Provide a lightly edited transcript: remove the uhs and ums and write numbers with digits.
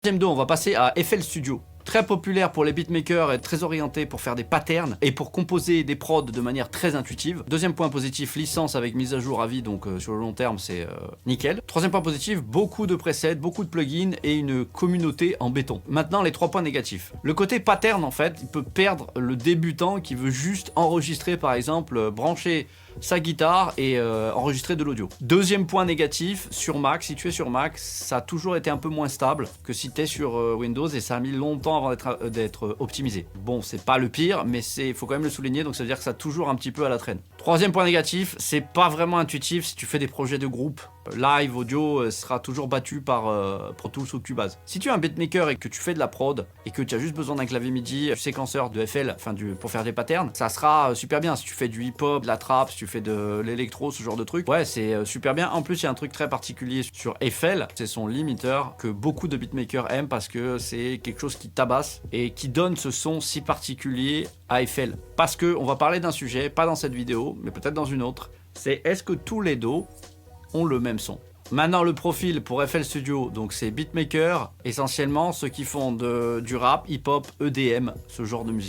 Deuxième dos, on va passer à FL Studio. Très populaire pour les beatmakers et très orienté pour faire des patterns et pour composer des prods de manière très intuitive. Deuxième point positif, licence avec mise à jour à vie, donc sur le long terme c'est nickel. Troisième point positif, beaucoup de presets, beaucoup de plugins et une communauté en béton. Maintenant les 3 points négatifs. Le côté pattern en fait, il peut perdre le débutant qui veut juste enregistrer par exemple, brancher sa guitare et enregistrer de l'audio. Deuxième point négatif, sur Mac, si tu es sur Mac, ça a toujours été un peu moins stable que si tu es sur Windows et ça a mis longtemps avant d'être optimisé. Bon, c'est pas le pire, mais il faut quand même le souligner, donc ça veut dire que ça toujours un petit peu à la traîne. Troisième point négatif, c'est pas vraiment intuitif si tu fais des projets de groupe. Live, audio sera toujours battu par Pro Tools ou Cubase. Si tu es un beatmaker et que tu fais de la prod et que tu as juste besoin d'un clavier MIDI, du séquenceur, de FL, pour faire des patterns, ça sera super bien. Si tu fais du hip-hop, de la trap, si tu fais de l'électro, ce genre de truc, ouais, c'est super bien. En plus, il y a un truc très particulier sur FL, c'est son limiteur que beaucoup de beatmakers aiment parce que c'est quelque chose qui tabasse et qui donne ce son si particulier à FL. Parce que on va parler d'un sujet, pas dans cette vidéo, mais peut-être dans une autre, c'est est-ce que tous les dos ont le même son. Maintenant le profil pour FL Studio, donc c'est beatmaker, essentiellement ceux qui font du rap, hip-hop, EDM, ce genre de musique.